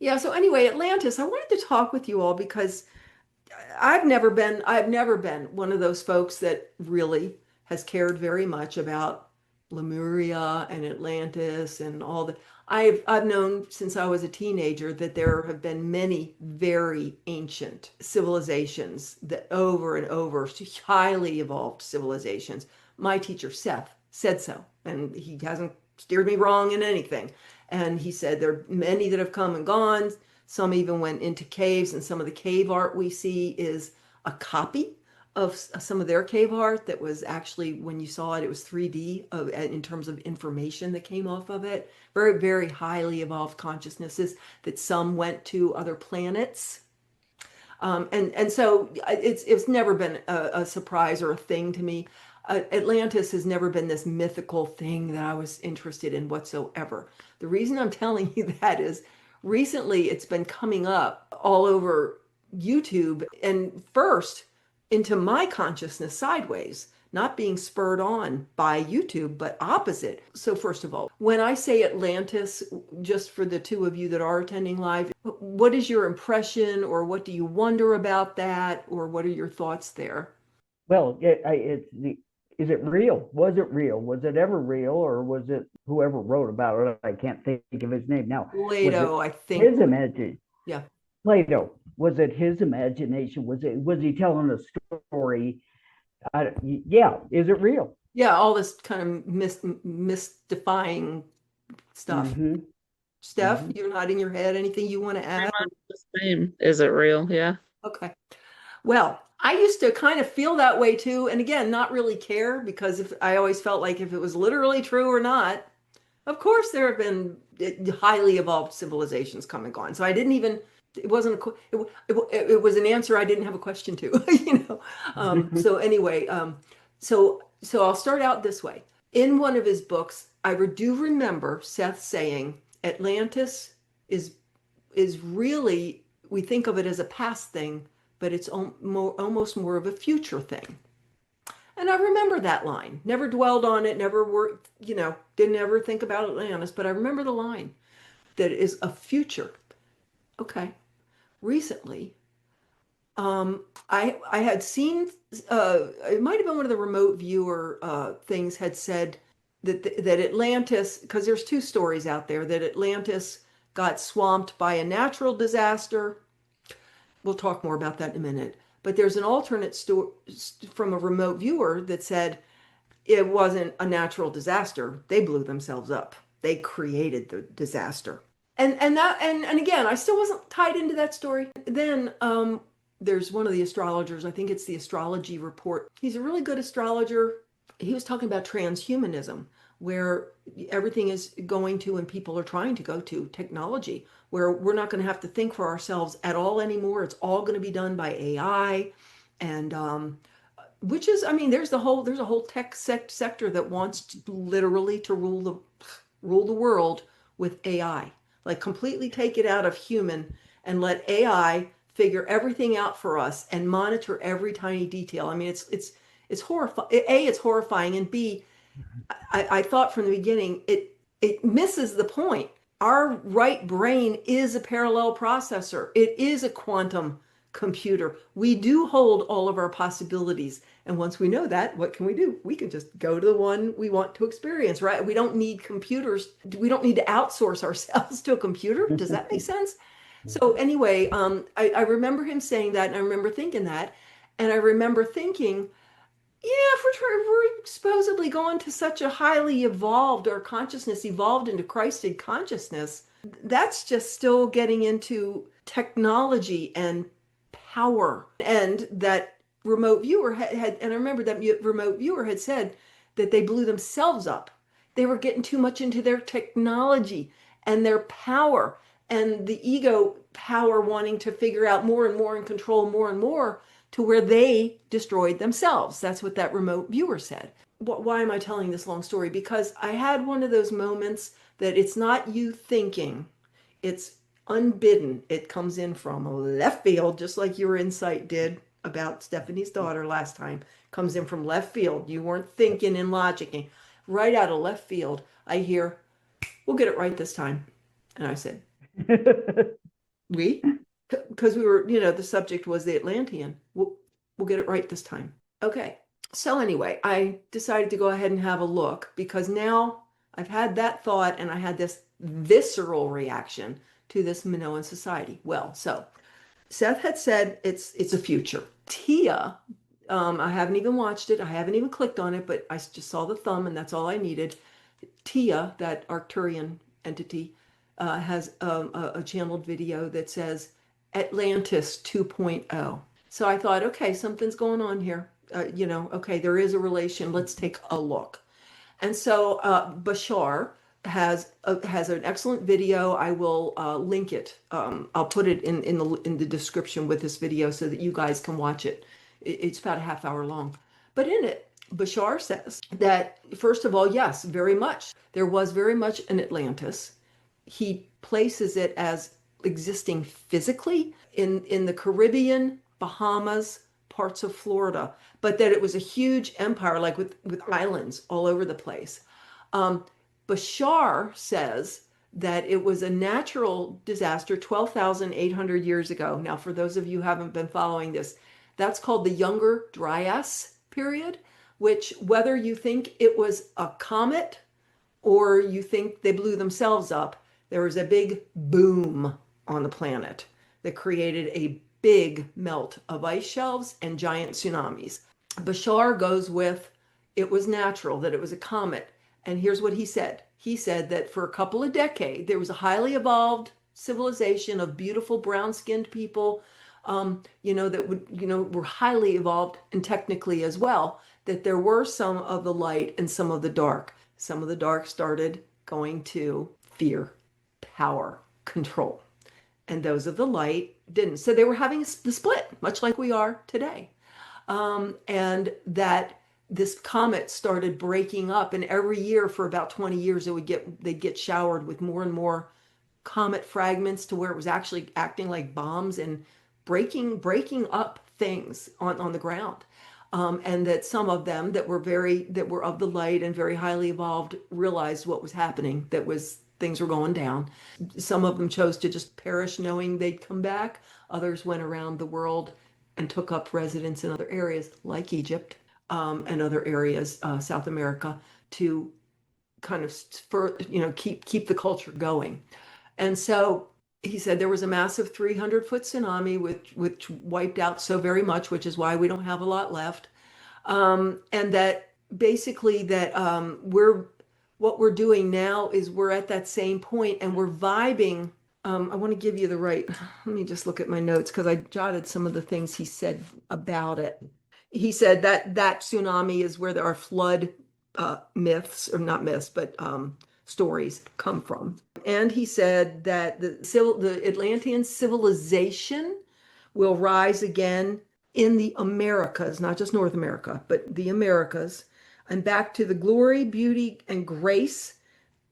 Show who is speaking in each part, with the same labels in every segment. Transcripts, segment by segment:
Speaker 1: Yeah, so anyway, Atlantis, I wanted to talk with you all because I've never been one of those folks that really has cared very much about Lemuria and Atlantis and all the I've known since I was a teenager that there have been many very ancient civilizations that over and over, highly evolved civilizations. My teacher Seth said so, and he hasn't steered me wrong in anything. And he said there are many that have come and gone. Some even went into caves, and some of the cave art we see is a copy of some of their cave art that was actually, when you saw it, it was 3D in terms of information that came off of it. Very, very highly evolved consciousnesses that some went to other planets. And so it's never been a surprise or a thing to me. Atlantis has never been this mythical thing that I was interested in whatsoever. The reason I'm telling you that is recently it's been coming up all over YouTube and first into my consciousness sideways, not being spurred on by YouTube, but opposite. So, first of all, when I say Atlantis, just for the two of you that are attending live, what is your impression, or what do you wonder about that, or what are your thoughts there?
Speaker 2: Well, is it real? Was it real? Was it ever real, or was it whoever wrote about it? I can't think of his name now. Was it
Speaker 1: Plato, I think.
Speaker 2: his imagination?
Speaker 1: Yeah.
Speaker 2: Plato. Was it his imagination? Was he telling a story? Yeah. Is it real?
Speaker 1: Yeah, all this kind of mystifying stuff.
Speaker 2: Mm-hmm.
Speaker 1: Steph,
Speaker 2: Mm-hmm.
Speaker 1: you're nodding your head. Anything you want to
Speaker 3: Pretty
Speaker 1: add?
Speaker 3: much the same. Is it real? Yeah.
Speaker 1: Okay. Well, I used to kind of feel that way too. And again, not really care because if I always felt like if it was literally true or not, of course there have been highly evolved civilizations come and gone. So I didn't even, it wasn't it was an answer I didn't have a question to, you know. So anyway, so I'll start out this way. In one of his books, I do remember Seth saying Atlantis is is really, we think of it as a past thing, but it's almost more of a future thing. And I remember that line. Never dwelled on it, never worked, didn't ever think about Atlantis, but I remember the line that it is a future. Okay. Recently, I had seen, it might have been one of the remote viewer things had said that Atlantis, because there's two stories out there, that Atlantis got swamped by a natural disaster. We'll talk more about that in a minute. But there's an alternate story from a remote viewer that said it wasn't a natural disaster. They blew themselves up. They created the disaster. And again, I still wasn't tied into that story. Then there's one of the astrologers, I think it's the Astrology Report. He's a really good astrologer. He was talking about transhumanism, where everything is going to, and people are trying to go to, technology, where we're not going to have to think for ourselves at all anymore. It's all going to be done by AI. And which is, I mean, there's a whole tech sector that wants to literally to rule the world with AI, like completely take it out of human and let AI figure everything out for us and monitor every tiny detail. I mean, it's horrifying. A, it's horrifying, and B, I thought from the beginning it misses the point. Our right brain is a parallel processor. It is a quantum computer. We do hold all of our possibilities. And once we know that, what can we do? We can just go to the one we want to experience, right? We don't need computers. We don't need to outsource ourselves to a computer. Does that make sense? So anyway, I remember him saying that, and I remember thinking that, and I remember thinking, yeah, if we're supposedly going to such a highly evolved, our consciousness evolved into Christed consciousness, that's just still getting into technology and power. And that remote viewer and I remember that remote viewer had said that they blew themselves up. They were getting too much into their technology and their power and the ego power wanting to figure out more and more and control more and more to where they destroyed themselves. That's what that remote viewer said. Why am I telling this long story? Because I had one of those moments that it's not you thinking, it's unbidden. It comes in from left field, just like your insight did about Stephanie's daughter last time. Comes in from left field. You weren't thinking and logicking. Right out of left field, I hear, we'll get it right this time. And I said, We? Because we were, the subject was the Atlantean. We'll get it right this time. Okay. So anyway, I decided to go ahead and have a look because now I've had that thought and I had this visceral reaction to this Minoan society. Well, so Seth had said it's a future. Tia, I haven't even watched it. I haven't even clicked on it, but I just saw the thumb and that's all I needed. Tia, that Arcturian entity, has a channeled video that says Atlantis 2.0. So I thought, okay, something's going on here. Okay, there is a relation. Let's take a look. And so Bashar has an excellent video. I will link it. I'll put it in the description with this video so that you guys can watch it. It's about a half hour long. But in it, Bashar says that, first of all, yes, very much. There was very much an Atlantis. He places it as existing physically in the Caribbean, Bahamas, parts of Florida, but that it was a huge empire, like with islands all over the place. Bashar says that it was a natural disaster 12,800 years ago. Now, for those of you who haven't been following this, that's called the Younger Dryas period, which, whether you think it was a comet or you think they blew themselves up, there was a big boom on the planet that created a big melt of ice shelves and giant tsunamis. Bashar goes with it was natural, that it was a comet. And here's what he said. He said that for a couple of decades, there was a highly evolved civilization of beautiful brown-skinned people, that were highly evolved and technically as well, that there were some of the light and some of the dark. Some of the dark started going to fear, power, control. And those of the light didn't. So they were having the split, much like we are today. And that this comet started breaking up, and every year for about 20 years, they'd get showered with more and more comet fragments to where it was actually acting like bombs and breaking up things on the ground. And that some of them that were of the light and very highly evolved realized what was happening, things were going down. Some of them chose to just perish knowing they'd come back. Others went around the world and took up residence in other areas like Egypt, and other areas, South America, to kind of keep the culture going. And so he said there was a massive 300-foot tsunami which wiped out so very much, which is why we don't have a lot left. And that basically that what we're doing now is we're at that same point and we're vibing. I want to give you the right. Let me just look at my notes because I jotted some of the things he said about it. He said that tsunami is where there are flood myths, or not myths, but stories come from. And he said that the Atlantean civilization will rise again in the Americas, not just North America, but the Americas, and back to the glory, beauty, and grace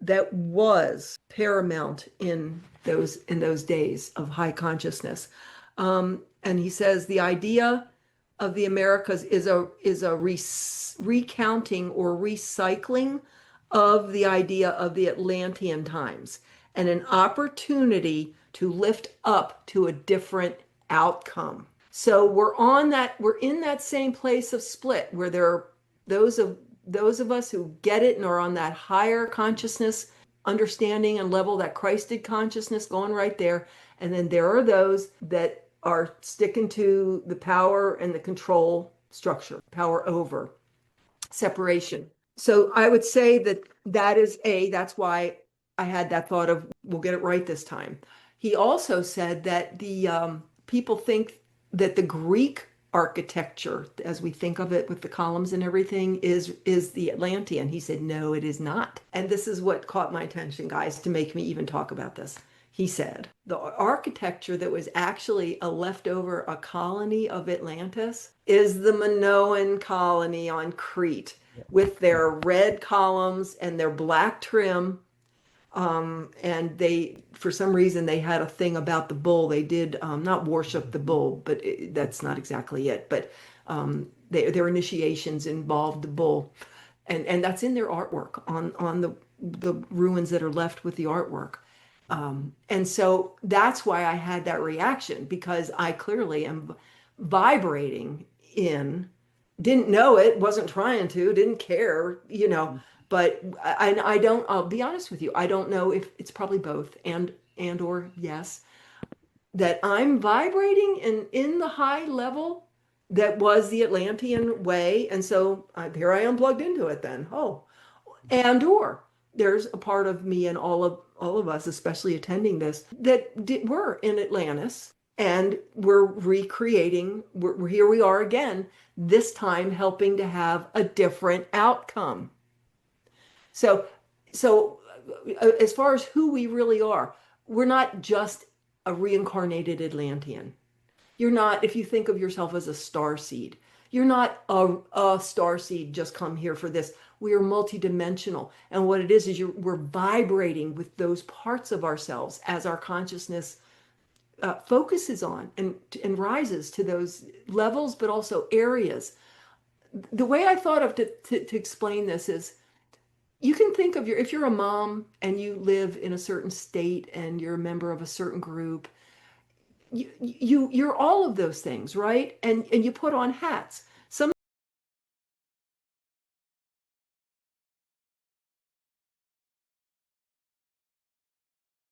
Speaker 1: that was paramount in those days of high consciousness. And he says the idea of the Americas is a recounting or recycling of the idea of the Atlantean times and an opportunity to lift up to a different outcome. So we're in that same place of split where there are those of us who get it and are on that higher consciousness understanding and level, that Christed consciousness going right there. And then there are those that are sticking to the power and the control structure, power over, separation. So I would say that's why I had that thought of we'll get it right this time. He also said that the people think that the Greek architecture, as we think of it with the columns and everything, is the Atlantean. He said, no, it is not. And this is what caught my attention, guys, to make me even talk about this. He said the architecture that was actually a leftover, a colony of Atlantis, is the Minoan colony on Crete with their red columns and their black trim. And for some reason, they had a thing about the bull. They did not worship the bull, but that's not exactly it. But their initiations involved the bull, and that's in their artwork on the ruins that are left with the artwork. And so that's why I had that reaction, because I clearly am vibrating in, didn't know it, wasn't trying to, didn't care, but I don't, I'll be honest with you, I don't know if it's probably both and or yes, that I'm vibrating in the high level that was the Atlantean way. And so here I am plugged into it then. Oh, and or there's a part of me and all of us, especially attending this, that we're in Atlantis and we're recreating. We're here. We are again. This time, helping to have a different outcome. So, as far as who we really are, we're not just a reincarnated Atlantean. You're not, if you think of yourself as a star seed, you're not a star seed just come here for this. We are multidimensional. And what it is we're vibrating with those parts of ourselves as our consciousness focuses on and rises to those levels, but also areas. The way I thought of to explain this is you can think of if you're a mom and you live in a certain state and you're a member of a certain group, you're all of those things, right? And you put on hats.